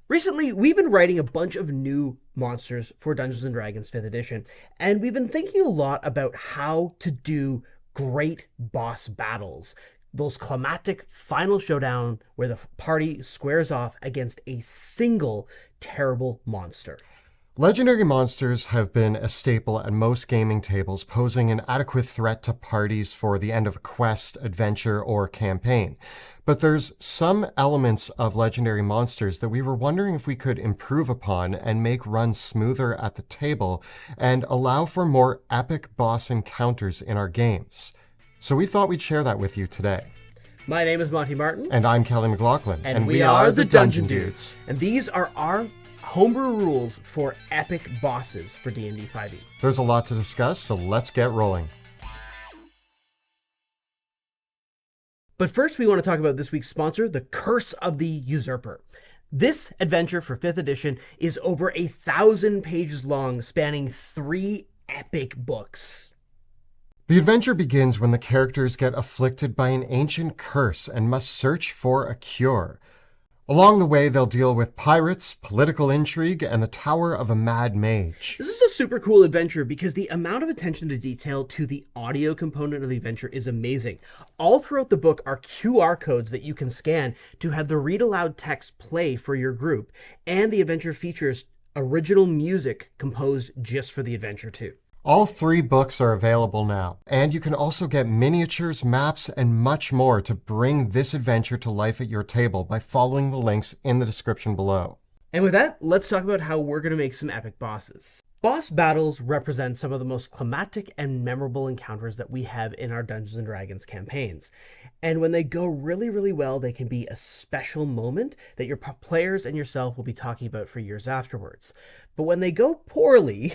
Recently, we've been writing a bunch of new monsters for Dungeons & Dragons 5th edition, and we've been thinking a lot about how to do great boss battles. Those climactic final showdown where the party squares off against a single terrible monster. Legendary monsters have been a staple at most gaming tables, posing an adequate threat to parties for the end of a quest, adventure, or campaign. But there's some elements of legendary monsters that we were wondering if we could improve upon and make runs smoother at the table and allow for more epic boss encounters in our games. So we thought we'd share that with you today. My name is Monty Martin. And I'm Kelly McLaughlin. And we are the Dungeon Dudes. And these are our homebrew rules for epic bosses for D&D 5e. There's a lot to discuss, so let's get rolling. But first, we want to talk about this week's sponsor, The Curse of the Usurper. This adventure for 5th edition is over 1,000 pages long, spanning 3 epic books. The adventure begins when the characters get afflicted by an ancient curse and must search for a cure. Along the way, they'll deal with pirates, political intrigue, and the Tower of a Mad Mage. This is a super cool adventure because the amount of attention to detail to the audio component of the adventure is amazing. All throughout the book are QR codes that you can scan to have the read-aloud text play for your group, and the adventure features original music composed just for the adventure too. All 3 books are available now, and you can also get miniatures, maps, and much more to bring this adventure to life at your table by following the links in the description below. And with that, let's talk about how we're going to make some epic bosses. Boss battles represent some of the most climactic and memorable encounters that we have in our Dungeons & Dragons campaigns. And when they go really, really well, they can be a special moment that your players and yourself will be talking about for years afterwards. But when they go poorly,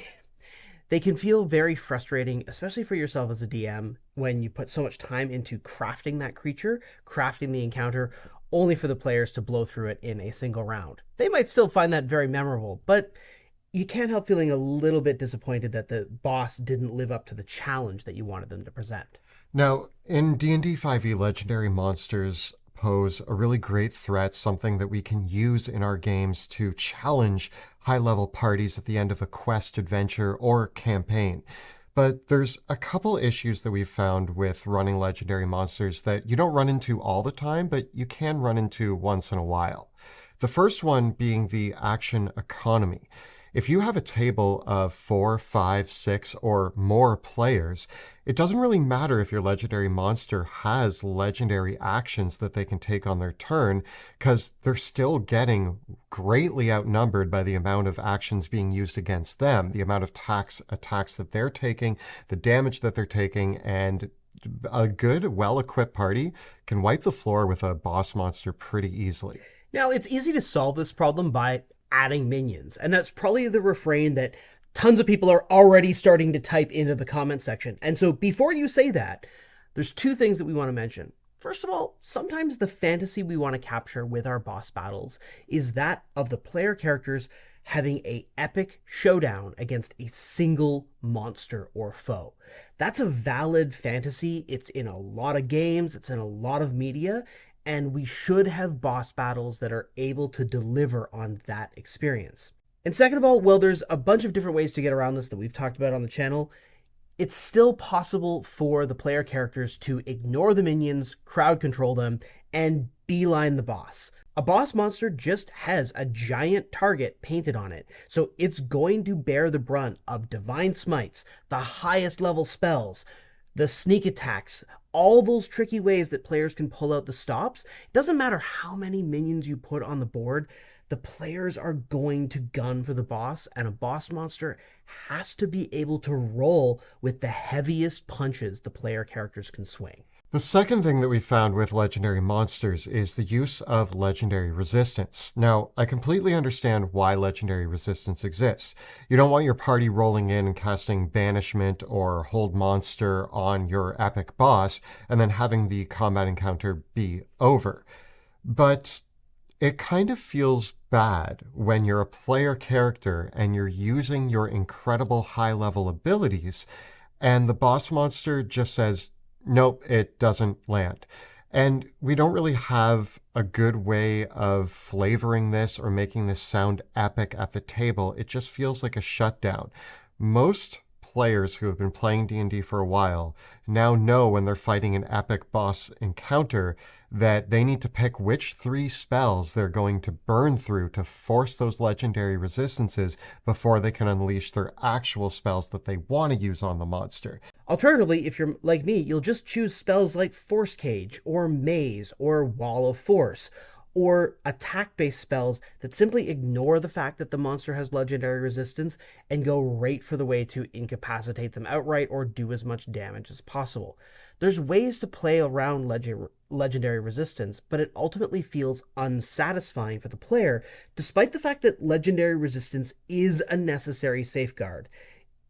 they can feel very frustrating, especially for yourself as a DM, when you put so much time into crafting that creature, crafting the encounter, only for the players to blow through it in a single round. They might still find that very memorable, but you can't help feeling a little bit disappointed that the boss didn't live up to the challenge that you wanted them to present. Now, in D&D 5e, legendary monsters pose a really great threat, something that we can use in our games to challenge high-level parties at the end of a quest, adventure, or campaign. But there's a couple issues that we've found with running legendary monsters that you don't run into all the time, but you can run into once in a while. The first one being the action economy. If you have a table of 4, 5, 6, or more players, it doesn't really matter if your legendary monster has legendary actions that they can take on their turn, because they're still getting greatly outnumbered by the amount of actions being used against them, the amount of attacks that they're taking, the damage that they're taking, and a good, well-equipped party can wipe the floor with a boss monster pretty easily. Now, it's easy to solve this problem by adding minions, and that's probably the refrain that tons of people are already starting to type into the comment section. And so before you say that, there's 2 things that we want to mention. First of all, sometimes the fantasy we want to capture with our boss battles is that of the player characters having an epic showdown against a single monster or foe. That's a valid fantasy. It's in a lot of games, it's in a lot of media, and we should have boss battles that are able to deliver on that experience. And second of all, well, there's a bunch of different ways to get around this that we've talked about on the channel. It's still possible for the player characters to ignore the minions, crowd control them, and beeline the boss. A boss monster just has a giant target painted on it, so it's going to bear the brunt of divine smites, the highest level spells, the sneak attacks, all those tricky ways that players can pull out the stops. It doesn't matter how many minions you put on the board, the players are going to gun for the boss, and a boss monster has to be able to roll with the heaviest punches the player characters can swing. The second thing that we found with legendary monsters is the use of legendary resistance. Now, I completely understand why legendary resistance exists. You don't want your party rolling in and casting banishment or hold monster on your epic boss and then having the combat encounter be over. But it kind of feels bad when you're a player character and you're using your incredible high-level abilities and the boss monster just says, nope, it doesn't land. And we don't really have a good way of flavoring this or making this sound epic at the table. It just feels like a shutdown. Most players who have been playing D&D for a while now know when they're fighting an epic boss encounter that they need to pick which 3 spells they're going to burn through to force those legendary resistances before they can unleash their actual spells that they want to use on the monster. Alternatively, if you're like me, you'll just choose spells like Force Cage, or Maze, or Wall of Force, or attack-based spells that simply ignore the fact that the monster has legendary resistance and go right for the way to incapacitate them outright or do as much damage as possible. There's ways to play around legendary resistance, but it ultimately feels unsatisfying for the player, despite the fact that legendary resistance is a necessary safeguard.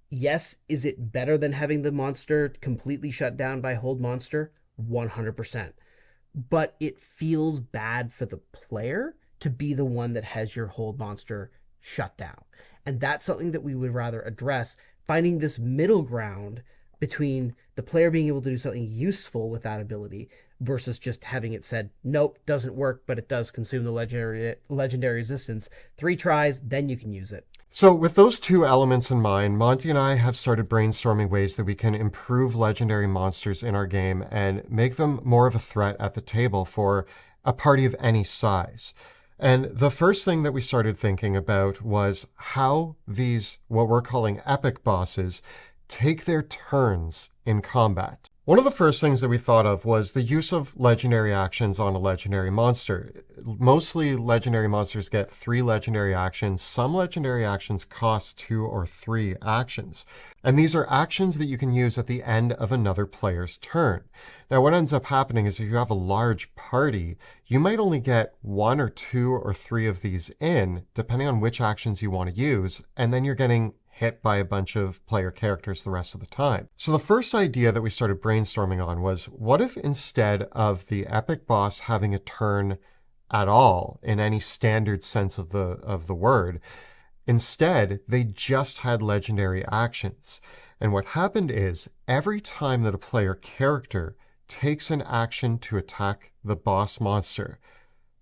Yes, is it better than having the monster completely shut down by hold monster? 100%. But it feels bad for the player to be the one that has your hold monster shut down. And that's something that we would rather address, finding this middle ground between the player being able to do something useful with that ability versus just having it said, nope, doesn't work, but it does consume the legendary resistance. 3 tries, then you can use it. So with those 2 elements in mind, Monty and I have started brainstorming ways that we can improve legendary monsters in our game and make them more of a threat at the table for a party of any size. And the first thing that we started thinking about was how these, what we're calling epic bosses, take their turns in combat. One of the first things that we thought of was the use of legendary actions on a legendary monster. Mostly legendary monsters get 3 legendary actions. Some legendary actions cost 2 or 3 actions. And these are actions that you can use at the end of another player's turn. Now, what ends up happening is if you have a large party, you might only get 1 or 2 or 3 of these in, depending on which actions you want to use, and then you're getting hit by a bunch of player characters the rest of the time. So the first idea that we started brainstorming on was, what if instead of the epic boss having a turn at all in any standard sense of the word, instead they just had legendary actions. And what happened is every time that a player character takes an action to attack the boss monster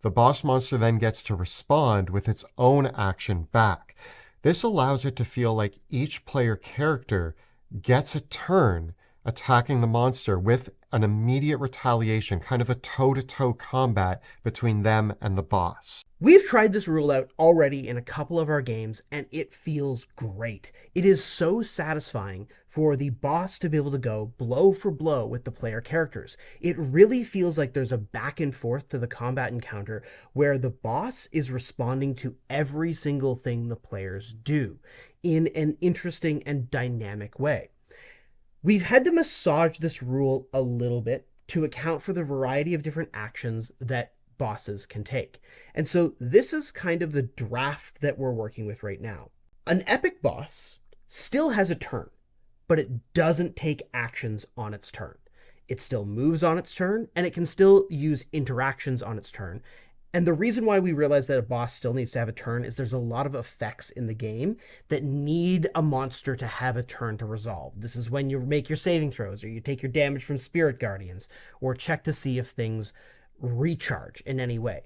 then gets to respond with its own action back. This allows it to feel like each player character gets a turn attacking the monster with an immediate retaliation, kind of a toe-to-toe combat between them and the boss. We've tried this rule out already in a couple of our games, and it feels great. It is so satisfying for the boss to be able to go blow for blow with the player characters. It really feels like there's a back and forth to the combat encounter where the boss is responding to every single thing the players do in an interesting and dynamic way. We've had to massage this rule a little bit to account for the variety of different actions that bosses can take. And so this is kind of the draft that we're working with right now. An epic boss still has a turn, but it doesn't take actions on its turn. It still moves on its turn, and it can still use interactions on its turn. And the reason why we realize that a boss still needs to have a turn is there's a lot of effects in the game that need a monster to have a turn to resolve. This is when you make your saving throws, or you take your damage from Spirit Guardians, or check to see if things recharge in any way.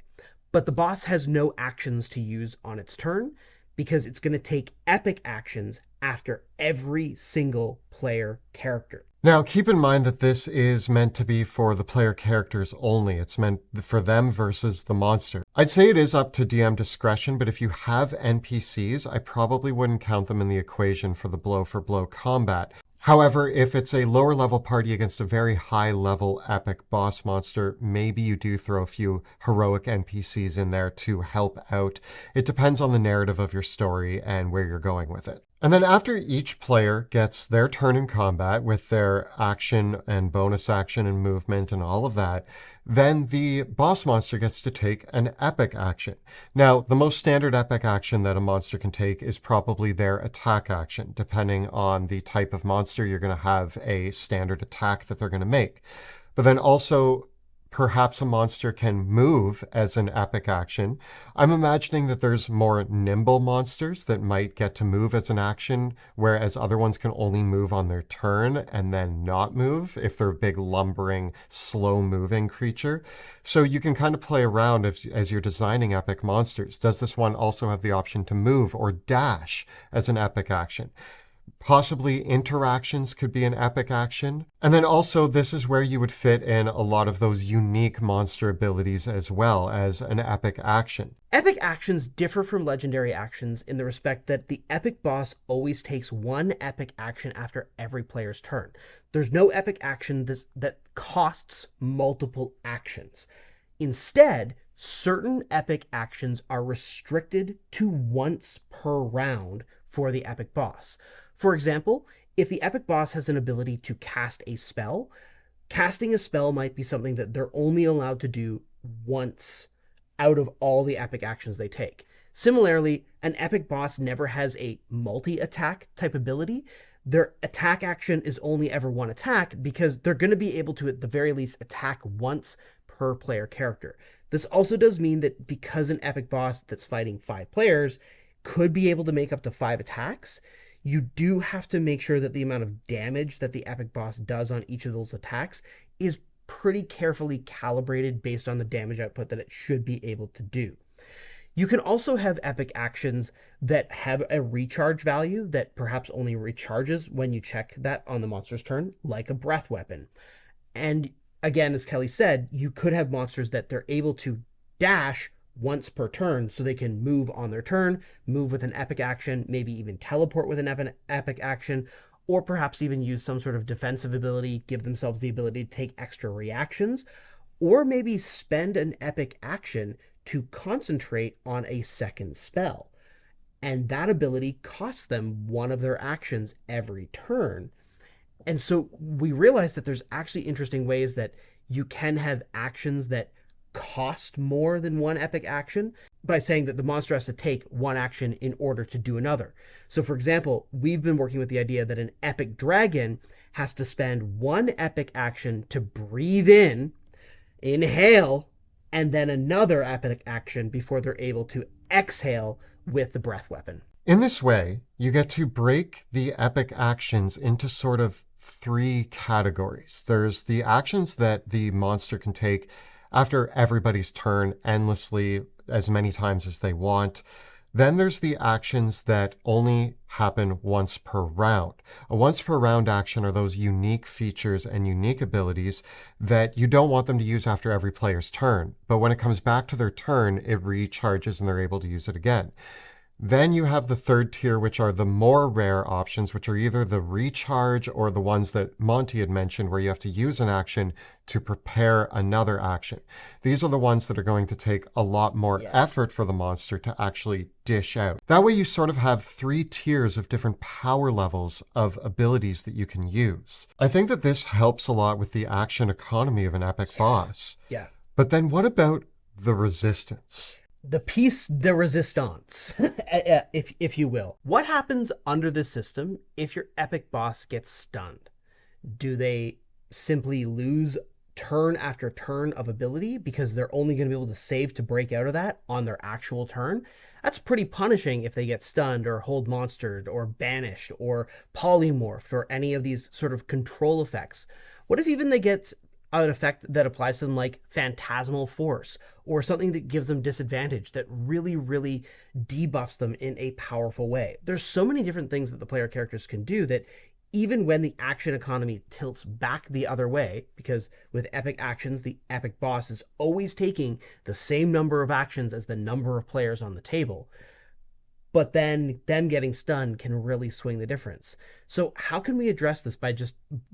But the boss has no actions to use on its turn because it's going to take epic actions after every single player character. Now, keep in mind that this is meant to be for the player characters only. It's meant for them versus the monster. I'd say it is up to DM discretion, but if you have NPCs, I probably wouldn't count them in the equation for the blow-for-blow combat. However, if it's a lower level party against a very high level epic boss monster, maybe you do throw a few heroic NPCs in there to help out. It depends on the narrative of your story and where you're going with it. And then after each player gets their turn in combat with their action and bonus action and movement and all of that, then the boss monster gets to take an epic action. Now, the most standard epic action that a monster can take is probably their attack action. Depending on the type of monster, you're going to have a standard attack that they're going to make. But then also, Perhaps a monster can move as an epic action. I'm imagining that there's more nimble monsters that might get to move as an action, whereas other ones can only move on their turn and then not move if they're a big lumbering, slow-moving creature. So you can kind of play around as you're designing epic monsters. Does this one also have the option to move or dash as an epic action? Possibly interactions could be an epic action. And then also this is where you would fit in a lot of those unique monster abilities as well as an epic action. Epic actions differ from legendary actions in the respect that the epic boss always takes one epic action after every player's turn. There's no epic action that costs multiple actions. Instead, certain epic actions are restricted to once per round for the epic boss. For example, if the epic boss has an ability to cast a spell, casting a spell might be something that they're only allowed to do once out of all the epic actions they take. Similarly, an epic boss never has a multi-attack type ability. Their attack action is only ever one attack because they're going to be able to, at the very least, attack once per player character. This also does mean that because an epic boss that's fighting 5 players could be able to make up to 5 attacks, you do have to make sure that the amount of damage that the epic boss does on each of those attacks is pretty carefully calibrated based on the damage output that it should be able to do. You can also have epic actions that have a recharge value that perhaps only recharges when you check that on the monster's turn, like a breath weapon. And again, as Kelly said, you could have monsters that they're able to dash once per turn, so they can move on their turn, move with an epic action, maybe even teleport with an epic action, or perhaps even use some sort of defensive ability, give themselves the ability to take extra reactions, or maybe spend an epic action to concentrate on a second spell. And that ability costs them one of their actions every turn. And so we realize that there's actually interesting ways that you can have actions that cost more than one epic action by saying that the monster has to take one action in order to do another. So for example, we've been working with the idea that an epic dragon has to spend one epic action to breathe in, inhale, and then another epic action before they're able to exhale with the breath weapon. In this way, you get to break the epic actions into sort of 3 categories. There's the actions that the monster can take after everybody's turn endlessly as many times as they want. Then there's the actions that only happen once per round. A once per round action are those unique features and unique abilities that you don't want them to use after every player's turn. But when it comes back to their turn, it recharges and they're able to use it again. Then you have the third tier, which are the more rare options, which are either the recharge or the ones that Monty had mentioned, where you have to use an action to prepare another action. These are the ones that are going to take a lot more effort for the monster to actually dish out. That way you sort of have 3 tiers of different power levels of abilities that you can use. I think that this helps a lot with the action economy of an epic boss. Yeah. But then what about the resistance? The piece de resistance, if you will. What happens under this system if your epic boss gets stunned? Do they simply lose turn after turn of ability because they're only going to be able to save to break out of that on their actual turn? That's pretty punishing if they get stunned or hold monstered or banished or polymorphed or any of these sort of control effects. What if even they get an effect that applies to them like Phantasmal Force or something that gives them disadvantage that really, really debuffs them in a powerful way? There's so many different things that the player characters can do that even when the action economy tilts back the other way, because with epic actions, the epic boss is always taking the same number of actions as the number of players on the table. But then them getting stunned can really swing the difference. So how can we address this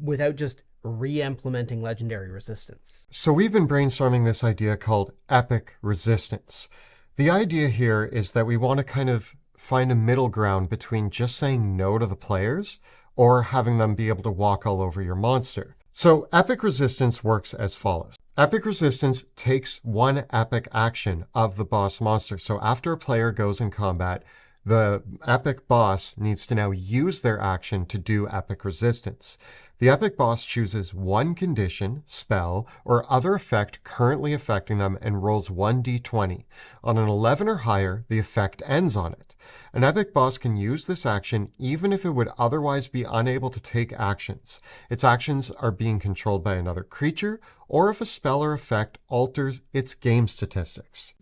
without just re-implementing legendary resistance? So we've been brainstorming this idea called epic resistance. The idea here is that we want to kind of find a middle ground between just saying no to the players or having them be able to walk all over your monster. So epic resistance works as follows. Epic resistance takes one epic action of the boss monster. So after a player goes in combat, The epic boss needs to now use their action to do epic resistance. The epic boss chooses one condition, spell, or other effect currently affecting them and rolls 1d20. On an 11 or higher, the effect ends on it. An epic boss can use this action even if it would otherwise be unable to take actions. Its actions are being controlled by another creature, or if a spell or effect alters its game statistics.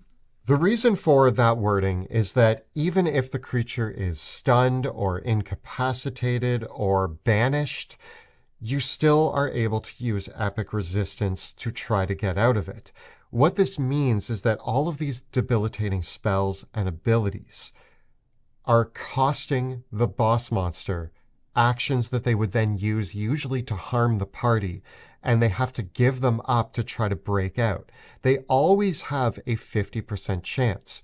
The reason for that wording is that even if the creature is stunned or incapacitated or banished, you still are able to use epic resistance to try to get out of it. What this means is that all of these debilitating spells and abilities are costing the boss monster actions that they would then use usually to harm the party, and they have to give them up to try to break out. They always have a 50% chance.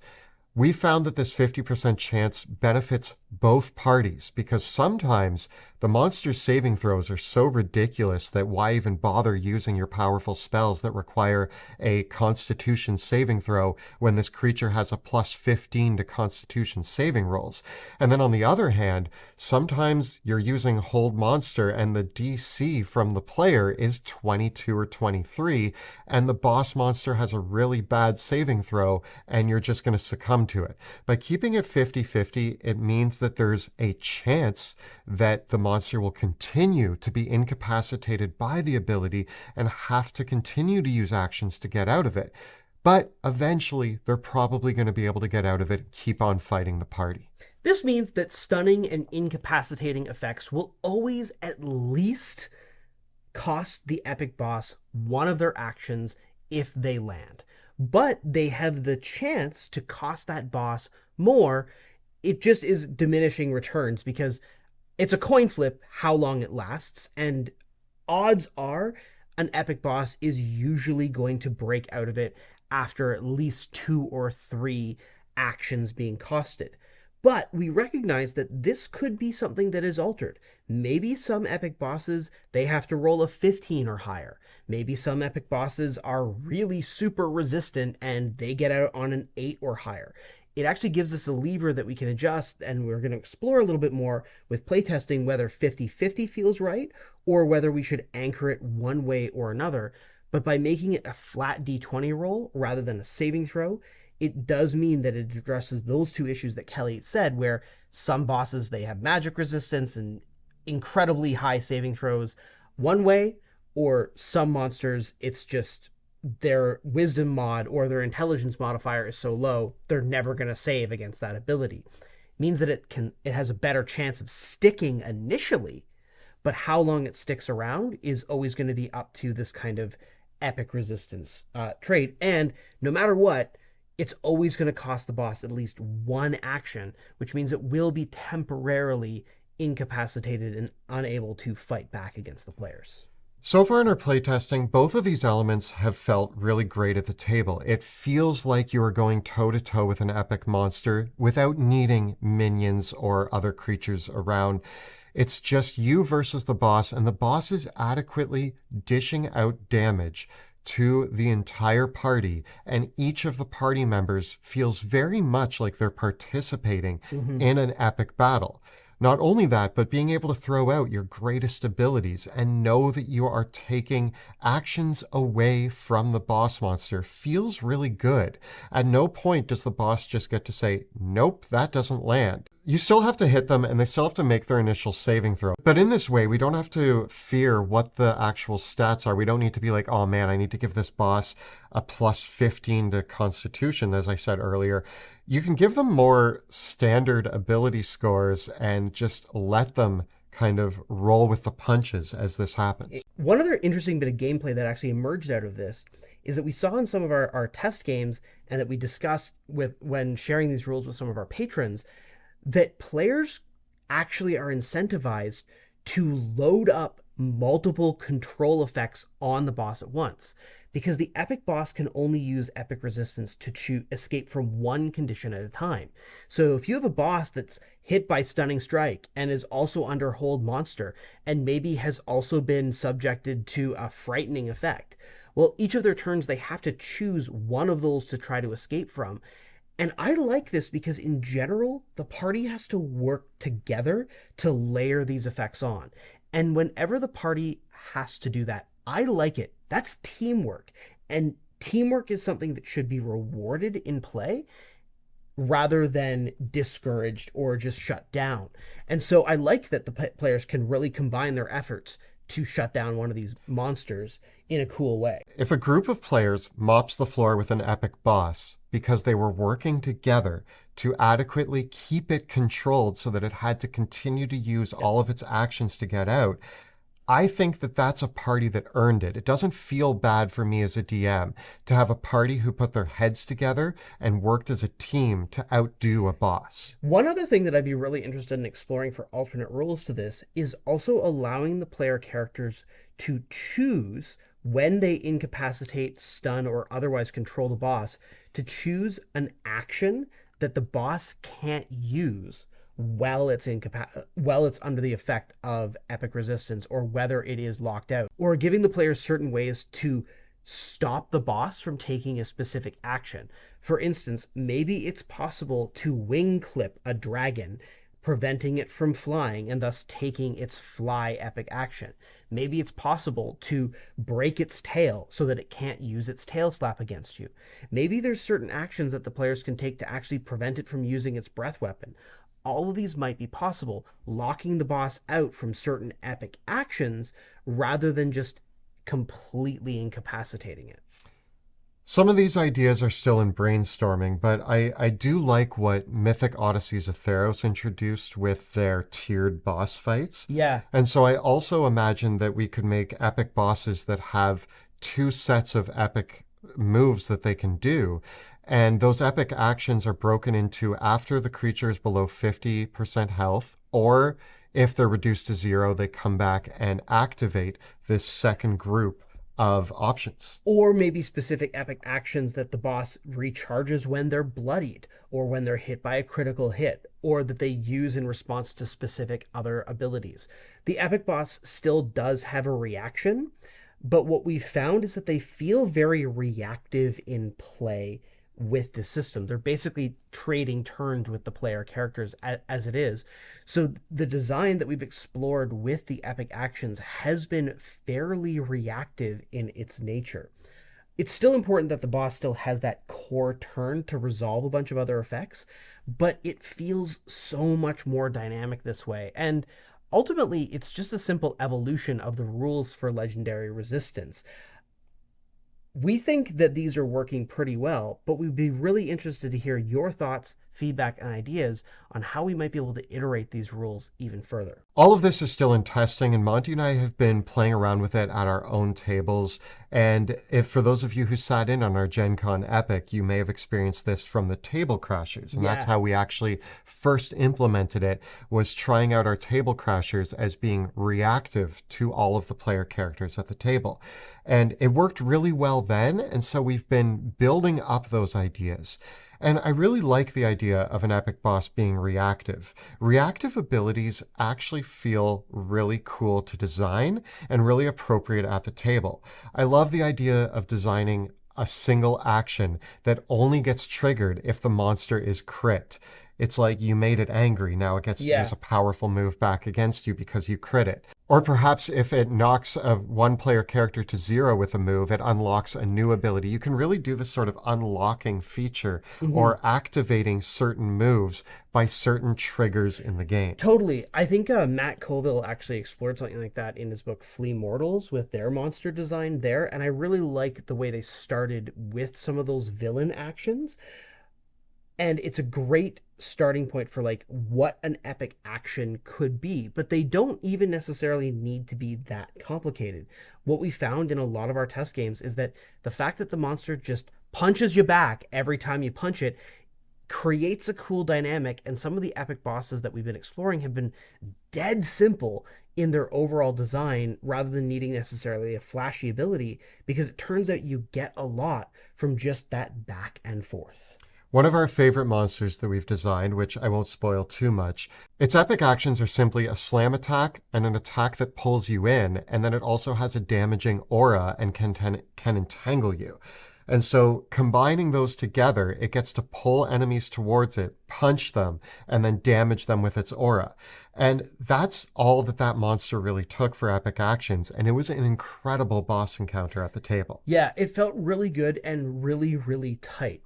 We found that this 50% chance benefits both parties because sometimes the monster's saving throws are so ridiculous that why even bother using your powerful spells that require a Constitution saving throw when this creature has a plus 15 to Constitution saving rolls. And then on the other hand, sometimes you're using Hold Monster and the DC from the player is 22 or 23 and the boss monster has a really bad saving throw and you're just going to succumb to it. By keeping it 50-50, it means that there's a chance that the monster will continue to be incapacitated by the ability and have to continue to use actions to get out of it. But eventually, they're probably going to be able to get out of it and keep on fighting the party. This means that stunning and incapacitating effects will always at least cost the epic boss one of their actions if they land. But they have the chance to cost that boss more. It just is diminishing returns because it's a coin flip how long it lasts, and odds are an epic boss is usually going to break out of it after at least 2 or 3 actions being costed. But we recognize that this could be something that is altered. Maybe some epic bosses, they have to roll a 15 or higher. Maybe some epic bosses are really super resistant and they get out on an 8 or higher. It actually gives us a lever that we can adjust, and we're going to explore a little bit more with playtesting whether 50-50 feels right or whether we should anchor it one way or another. But by making it a flat d20 roll rather than a saving throw, it does mean that it addresses those two issues that Kelly said, where some bosses, they have magic resistance and incredibly high saving throws one way, or some monsters, it's just their wisdom mod or their intelligence modifier is so low, they're never going to save against that ability. It means that it has a better chance of sticking initially, but how long it sticks around is always going to be up to this kind of epic resistance trait. And no matter what, it's always going to cost the boss at least one action, which means it will be temporarily incapacitated and unable to fight back against the players. So far in our playtesting, both of these elements have felt really great at the table. It feels like you are going toe-to-toe with an epic monster without needing minions or other creatures around. It's just you versus the boss, and the boss is adequately dishing out damage to the entire party, and each of the party members feels very much like they're participating in an epic battle. Not only that, but being able to throw out your greatest abilities and know that you are taking actions away from the boss monster feels really good. At no point does the boss just get to say, nope, that doesn't land. You still have to hit them and they still have to make their initial saving throw. But in this way, we don't have to fear what the actual stats are. We don't need to be like, oh man, I need to give this boss a plus 15 to Constitution, as I said earlier. You can give them more standard ability scores and just let them kind of roll with the punches as this happens. One other interesting bit of gameplay that actually emerged out of this is that we saw in some of our test games, and that we discussed when sharing these rules with some of our patrons, that players actually are incentivized to load up multiple control effects on the boss at once, because the epic boss can only use epic resistance to escape from one condition at a time. So if you have a boss that's hit by Stunning Strike and is also under Hold Monster and maybe has also been subjected to a Frightening effect, well, each of their turns they have to choose one of those to try to escape from. And I like this because in general, the party has to work together to layer these effects on. And whenever the party has to do that, I like it. That's teamwork. And teamwork is something that should be rewarded in play rather than discouraged or just shut down. And so I like that the players can really combine their efforts to shut down one of these monsters in a cool way. If a group of players mops the floor with an epic boss because they were working together to adequately keep it controlled so that it had to continue to use all of its actions to get out, I think that that's a party that earned it. It doesn't feel bad for me as a DM to have a party who put their heads together and worked as a team to outdo a boss. One other thing that I'd be really interested in exploring for alternate rules to this is also allowing the player characters to choose when they incapacitate, stun, or otherwise control the boss, to choose an action that the boss can't use while it's under the effect of epic resistance, or whether it is locked out, or giving the players certain ways to stop the boss from taking a specific action. For instance, maybe it's possible to wing clip a dragon, preventing it from flying and thus taking its fly epic action. Maybe it's possible to break its tail so that it can't use its tail slap against you. Maybe there's certain actions that the players can take to actually prevent it from using its breath weapon. All of these might be possible, locking the boss out from certain epic actions rather than just completely incapacitating it. Some of these ideas are still in brainstorming, but I do like what Mythic Odysseys of Theros introduced with their tiered boss fights. Yeah. And so I also imagine that we could make epic bosses that have two sets of epic moves that they can do. And those epic actions are broken into after the creature is below 50% health, or if they're reduced to 0, they come back and activate this second group of options. Or maybe specific epic actions that the boss recharges when they're bloodied, or when they're hit by a critical hit, or that they use in response to specific other abilities. The epic boss still does have a reaction, but what we found is that they feel very reactive in play with the system. They're basically trading turns with the player characters as it is. So the design that we've explored with the epic actions has been fairly reactive in its nature. It's still important that the boss still has that core turn to resolve a bunch of other effects, but it feels so much more dynamic this way. And ultimately, it's just a simple evolution of the rules for Legendary Resistance. We think that these are working pretty well, but we'd be really interested to hear your thoughts, feedback, and ideas on how we might be able to iterate these rules even further. All of this is still in testing, and Monty and I have been playing around with it at our own tables. And if for those of you who sat in on our Gen Con Epic, you may have experienced this from the Table Crashers. And that's how we actually first implemented it, was trying out our Table Crashers as being reactive to all of the player characters at the table. And it worked really well then, and so we've been building up those ideas. And I really like the idea of an epic boss being reactive. Reactive abilities actually feel really cool to design and really appropriate at the table. I love the idea of designing a single action that only gets triggered if the monster is crit. It's like you made it angry, now it gets to use a powerful move back against you because you crit it. Or perhaps if it knocks a one-player character to 0 with a move, it unlocks a new ability. You can really do this sort of unlocking feature or activating certain moves by certain triggers in the game. Totally. I think Matt Colville actually explored something like that in his book Flea Mortals with their monster design there, and I really like the way they started with some of those villain actions. And it's a great starting point for like what an epic action could be, but they don't even necessarily need to be that complicated. What we found in a lot of our test games is that the fact that the monster just punches you back every time you punch it creates a cool dynamic, and some of the epic bosses that we've been exploring have been dead simple in their overall design rather than needing necessarily a flashy ability, because it turns out you get a lot from just that back and forth. One of our favorite monsters that we've designed, which I won't spoil too much, its epic actions are simply a slam attack and an attack that pulls you in, and then it also has a damaging aura and can entangle you. And so combining those together, it gets to pull enemies towards it, punch them, and then damage them with its aura. And that's all that monster really took for epic actions. And it was an incredible boss encounter at the table. Yeah, it felt really good and really, really tight.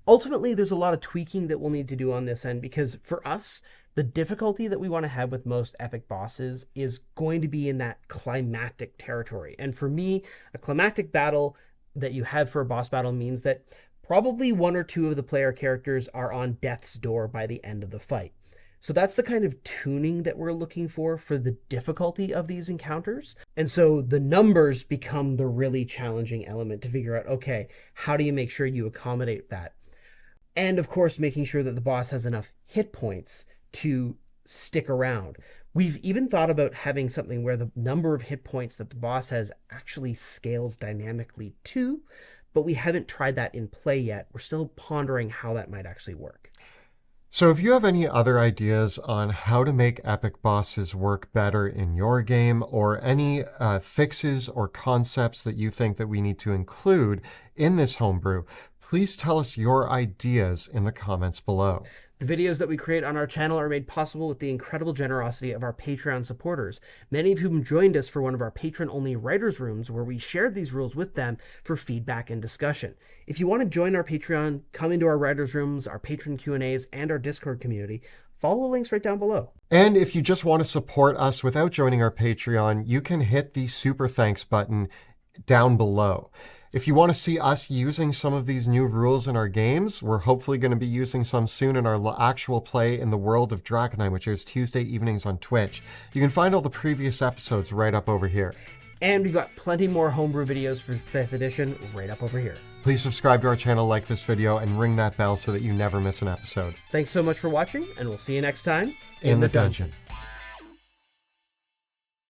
Ultimately, there's a lot of tweaking that we'll need to do on this end because for us, the difficulty that we want to have with most epic bosses is going to be in that climactic territory. And for me, a climactic battle that you have for a boss battle means that probably one or two of the player characters are on death's door by the end of the fight. So that's the kind of tuning that we're looking for the difficulty of these encounters. And so the numbers become the really challenging element to figure out, okay, how do you make sure you accommodate that? And of course, making sure that the boss has enough hit points to stick around. We've even thought about having something where the number of hit points that the boss has actually scales dynamically too, but we haven't tried that in play yet. We're still pondering how that might actually work. So if you have any other ideas on how to make epic bosses work better in your game, or any fixes or concepts that you think that we need to include in this homebrew, please tell us your ideas in the comments below. The videos that we create on our channel are made possible with the incredible generosity of our Patreon supporters, many of whom joined us for one of our patron-only writers' rooms where we shared these rules with them for feedback and discussion. If you want to join our Patreon, come into our writers' rooms, our patron Q&As, and our Discord community, follow the links right down below. And if you just want to support us without joining our Patreon, you can hit the super thanks button down below. If you want to see us using some of these new rules in our games, we're hopefully going to be using some soon in our actual play in the World of Drakenheim, which is Tuesday evenings on Twitch. You can find all the previous episodes right up over here. And we've got plenty more homebrew videos for 5th edition right up over here. Please subscribe to our channel, like this video, and ring that bell so that you never miss an episode. Thanks so much for watching, and we'll see you next time in the dungeon.